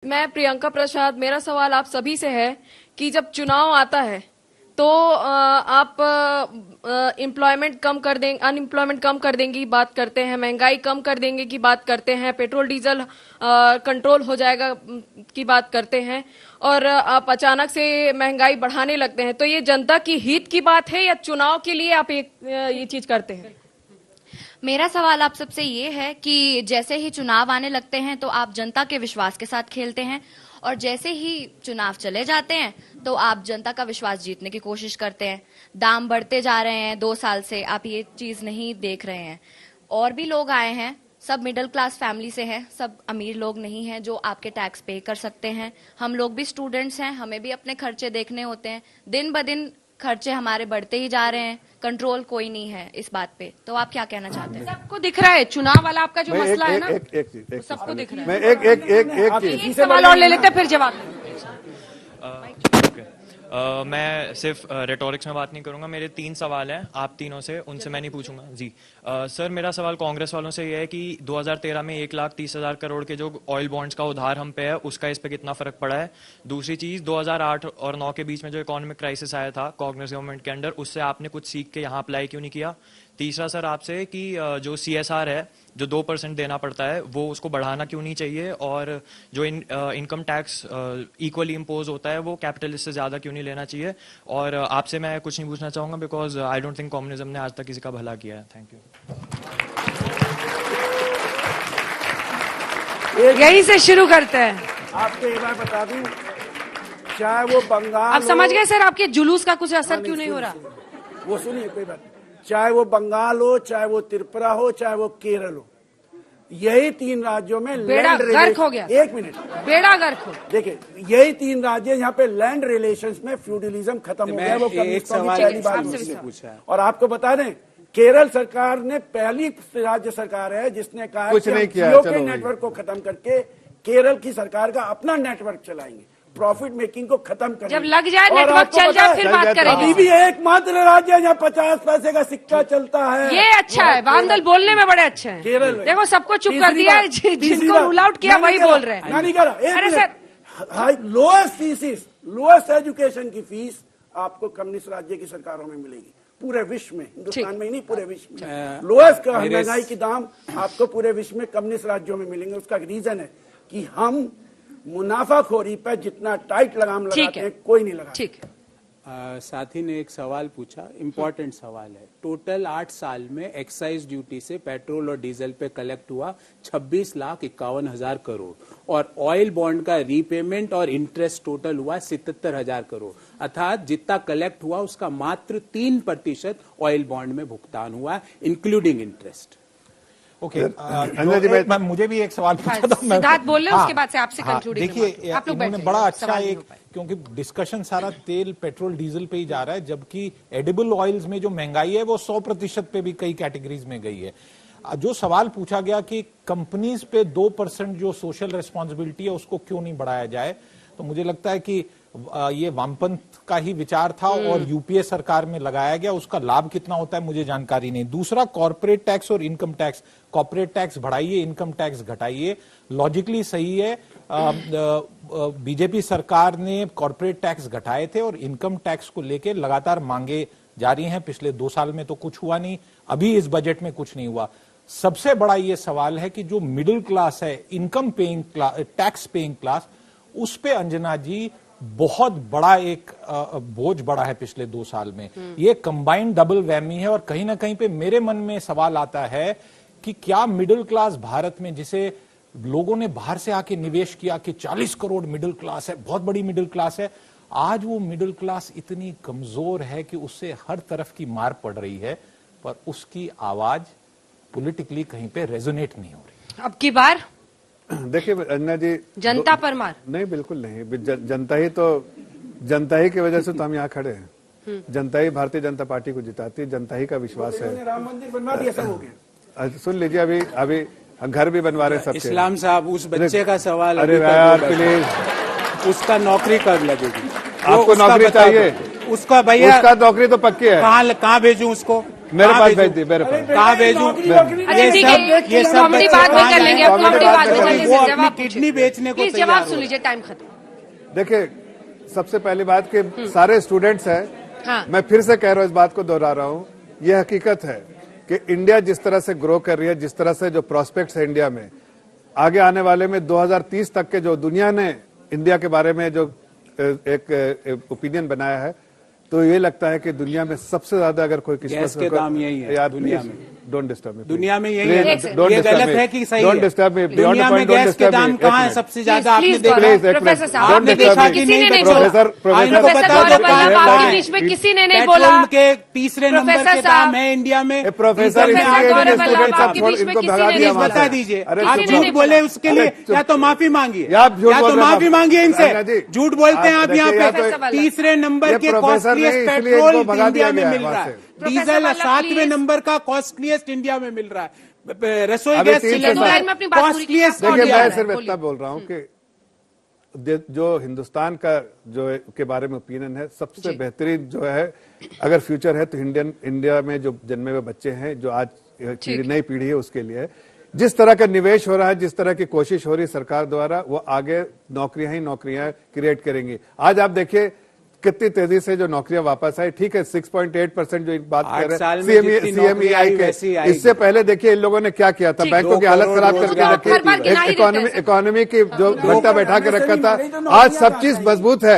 मैं प्रियंका प्रसाद, मेरा सवाल आप सभी से है कि जब चुनाव आता है तो आप एम्प्लॉयमेंट कम कर देंगे, अनएम्प्लॉयमेंट कम कर देंगे की बात करते हैं, महंगाई कम कर देंगे की बात करते हैं, पेट्रोल डीजल कंट्रोल हो जाएगा की बात करते हैं, और आप अचानक से महंगाई बढ़ाने लगते हैं। तो ये जनता की हित की बात है या चुनाव के लिए आप ये चीज करते हैं? मेरा सवाल आप सबसे ये है कि जैसे ही चुनाव आने लगते हैं तो आप जनता के विश्वास के साथ खेलते हैं, और जैसे ही चुनाव चले जाते हैं तो आप जनता का विश्वास जीतने की कोशिश करते हैं। दाम बढ़ते जा रहे हैं 2 साल से, आप ये चीज नहीं देख रहे हैं। और भी लोग आए हैं, सब मिडिल क्लास फैमिली से हैं, सब अमीर लोग नहीं हैं जो आपके टैक्स पे कर सकते हैं। हम लोग भी स्टूडेंट्स हैं, हमें भी अपने खर्चे देखने होते हैं। दिन ब दिन खर्चे हमारे बढ़ते ही जा रहे हैं, कंट्रोल कोई नहीं है इस बात पे। तो आप क्या कहना चाहते हैं? सबको दिख रहा है चुनाव वाला आपका जो मसला है ना, सबको दिख रहा है। मैं एक सवाल और ले लेते हैं फिर जवाब। मैं सिर्फ रेटोरिक्स में बात नहीं करूंगा। मेरे 3 सवाल हैं आप तीनों से, उनसे मैं नहीं पूछूंगा जी। सर, मेरा सवाल कांग्रेस वालों से यह है कि 2013 में 1,30,000 करोड़ के जो ऑयल बॉन्ड्स का उधार हम पे है, उसका इस पे कितना फर्क पड़ा है। दूसरी चीज, 2008 और 9 के बीच में जो इकोनॉमिक क्राइसिस आया था कांग्रेस गवर्नमेंट के अंडर, उससे आपने कुछ सीख के यहाँ अप्लाई क्यों नहीं किया। तीसरा सर आपसे कि जो CSR है, जो 2% देना पड़ता है, वो उसको बढ़ाना क्यों नहीं चाहिए, और जो इनकम टैक्स इक्वली इम्पोज होता है वो कैपिटलिस्ट से ज्यादा क्यों नहीं लेना चाहिए। और आपसे मैं कुछ नहीं पूछना चाहूंगा because I don't think communism ने आज तक किसी का भला किया है। Thank you. यही से शुरू करते हैं। आपको एक बार बता दूं, चाहे वो बंगाल, आप समझ गए सर आपके जुलूस का कुछ असर क्यों नहीं हो रहा? वो सुनिए, कोई बात, चाहे वो बंगाल हो, चाहे वो त्रिपुरा हो, चाहे वो केरल हो, यही 3 राज्यों में बेड़ा गर्क हो गया। 1 मिनट, बेड़ा गर्क हो। देखिए, यही 3 राज्य यहाँ पे लैंड रिलेशंस में फ्यूडलिज्म खत्म हो गया। वो कम्युनिस्टों की पहली बात पूछा है। और आपको बता दें, केरल सरकार ने पहली राज्य सरकार है जिसने कहा कुछ नहीं किया, जियो के नेटवर्क को खत्म करके केरल की सरकार का अपना नेटवर्क चलाएंगे, प्रॉफिट मेकिंग को खत्म करेंगे। जब लग जाए नेटवर्क चल जाए फिर बात करेंगे। अभी भी एकमात्र राज्य है जहाँ 50 पैसे का सिक्का चलता है। ये अच्छा है, बादल बोलने में बड़े अच्छे हैं। केरल देखो सबको चुप कर दिया है, जिनको रूल आउट किया वही बोल रहे हैं। नहीं करा। अरे सर, लोएस्ट एजुकेशन की फीस आपको कम्युनिस्ट राज्य की सरकारों में मिलेगी, पूरे विश्व में, हिंदुस्तान में ही नहीं पूरे विश्व में। लोएस्ट महंगाई की दाम आपको पूरे विश्व में कम्युनिस्ट राज्यों में मिलेंगे। उसका रीजन है कि हम मुनाफाखोरी पर जितना टाइट लगाम लगाते हैं कोई नहीं लगा। ठीक है। साथी ने एक सवाल पूछा, इम्पोर्टेंट सवाल है। टोटल 8 साल में एक्साइज ड्यूटी से पेट्रोल और डीजल पे कलेक्ट हुआ 26,51,000 करोड़, और ऑयल बॉन्ड का रीपेमेंट और इंटरेस्ट टोटल हुआ 77,000 करोड़। अर्थात जितना कलेक्ट हुआ उसका मात्र 3% ऑयल बॉन्ड में भुगतान हुआ, इंक्लूडिंग इंटरेस्ट। ओके, मुझे भी एक सवाल पूछा था। सिद्धार्थ बोल रहे, उसके बाद से आपसे कंक्लूडिंग। देखिए, इन्होंने बड़ा अच्छा एक, क्योंकि डिस्कशन सारा तेल, पेट्रोल, डीजल पे ही जा रहा है, जबकि एडिबल ऑयल्स में जो महंगाई है वो 100% पे भी कई कैटेगरीज में गई है। जो सवाल पूछा गया कि कंपनीज पे 2% जो सोशल रिस्पॉन्सिबिलिटी है उसको क्यों नहीं बढ़ाया जाए, तो मुझे लगता है कि ये वामपंथ का ही विचार था और यूपीए सरकार में लगाया गया। उसका लाभ कितना होता है मुझे जानकारी नहीं। दूसरा, कॉर्पोरेट टैक्स और इनकम टैक्स, कॉर्पोरेट टैक्स बढ़ाइए, इनकम टैक्स घटाइए, लॉजिकली सही है। बीजेपी सरकार ने कॉर्पोरेट टैक्स घटाए थे और इनकम टैक्स को लेकर लगातार मांगे जारी हैं। पिछले 2 साल में तो कुछ हुआ नहीं, अभी इस बजट में कुछ नहीं हुआ। सबसे बड़ा ये सवाल है कि जो मिडिल क्लास है, income paying class, tax paying class, उस पे अंजना जी बहुत बड़ा एक बोझ बढ़ा है पिछले 2 साल में। ये कंबाइंड डबल वैमी है, और कहीं ना कहीं पे मेरे मन में सवाल आता है कि क्या मिडिल क्लास भारत में, जिसे लोगों ने बाहर से आके निवेश किया कि 40 करोड़ मिडिल क्लास है, बहुत बड़ी मिडिल क्लास है, आज वो मिडिल क्लास इतनी कमजोर है कि उससे हर तरफ की मार पड़ रही है, पर उसकी आवाज पॉलिटिकली कहीं पे रेजोनेट नहीं हो रही। अब की बार देखिए अन्ना जी, जनता पर मार नहीं, बिल्कुल नहीं। जनता ही की वजह से तो हम यहाँ खड़े हैं। जनता ही भारतीय जनता पार्टी को जिताती, जनता ही का विश्वास है। राम मंदिर बनवा दिया, सब हो गया। सुन लीजिए, अभी घर भी बनवा रहे सब। इस्लाम साहब, उस बच्चे का सवाल, अरे यार प्लीज, उसका नौकरी कब लगेगी? आपको नौकरी चाहिए? उसका भैया, उसका नौकरी तो पक्की है। कहाँ भेजूं उसको? मेरे पास भेज दी, मेरे पास। कहाँ भेजूं? अच्छा ठीक है, ये सब कॉमेडी बाद में कर लेंगे, अब कॉमेडी बाद में कर लेंगे। वो अपनी जवाब किडनी बेचने को प्लीज तैयार जवाब हो। सुन लीजिए, टाइम खत्म। देखिए, सबसे पहली बात कि सारे स्टूडेंट्स हैं, हाँ। मैं फिर से कह रहा हूं, इस बात को दोहरा रहा हूं, यह हकीकत है कि इंडिया जिस तरह से ग्रो कर रही है, जिस तरह से जो प्रोस्पेक्ट्स है इंडिया में, आगे आने वाले में 2030 तक के जो दुनिया ने इंडिया के बारे में जो एक ओपिनियन बनाया है, तो ये लगता है कि दुनिया में सबसे ज्यादा अगर कोई किस्मत गैस के दाम यही है यार दुनिया में। डोंट डिस्टर्ब मी, दुनिया में यही है, don't ये disturb गलत me. है कि सही Don't है? disturb me. Beyond दुनिया the में point, don't गैस के disturb दाम me. कहाँ है एक सबसे ज्यादा आपने प्लीज देखा? Please, एक प्रोफेसर मिनट, साहब, don't आपने disturb देखा me. कि किसी ने नहीं बच्चों? बोला। प्रोफेसर इनको प्रोफेसर बता दो गौरव कहाँ वल्लभ, है? आपके बीच में किसी ने नहीं बोला। पेट्रोल के तीसरे नंबर प्रोफेसर के साहब, दाम है इंडिया में। प्रोफेसर डीजल में इसलिए गौरव इनके वल्लभ, स्टूडेंट्स आपके आप बीच में इनको किसी भगा ने दिया नहीं वहां बता से। दीजिए, अरे आप चुप झूठ रहो। बोले उसके लिए अरे चुप या तो रहो। माफी मांगिए, या आप झूठ या बोल तो रहे हैं, माफी मांगिए रंजना इनसे। जी, झूठ बोलते हैं आप देखिए, यहाँ या पे। तो तीसरे नंबर ये के प्रोफेसर कॉस्टलीस्ट नहीं, इसलिए पेट्रोल इनको भगा इंडिया दिया में गया मिल वहां रहा है। से। प्रोफेसर डीजल वल्लभ, 7वें प्लीज। नंबर का कॉस्टलीस्ट इंडिया में मिल रहा है। रसोई अभी गैस 3 से सिलेंडर लाइन में अपनी बात पूरी कीजिए, कॉस्टलीस्ट आपका देखिए, ऑडियो मैं आ रहा है, सिर्फ बोलिए। इतना बोल रहा हूं कि जो हिंदुस्तान का जो के बारे में ओपिनियन है, सबसे बेहतरीन जो है, अगर फ्यूचर है तो इंडिया में जो जन्मे हुए बच्चे हैं, जो आज नई पीढ़ी है, उसके लिए है। जिस तरह का निवेश हो रहा है, जिस तरह की कोशिश हो रही है सरकार द्वारा, वो आगे नौकरियां ही नौकरियां क्रिएट करेंगी। आज आप देखिए कितनी तेजी से जो नौकरियां वापस आई। ठीक है, 6.8% जो बात कर रहे हैं CMEI के, इससे पहले देखिए इन लोगों ने क्या किया था, बैंकों की हालत खराब करके रखी, इकोनॉमी की जो घंटा बैठा के रखा था। आज सब चीज मजबूत है।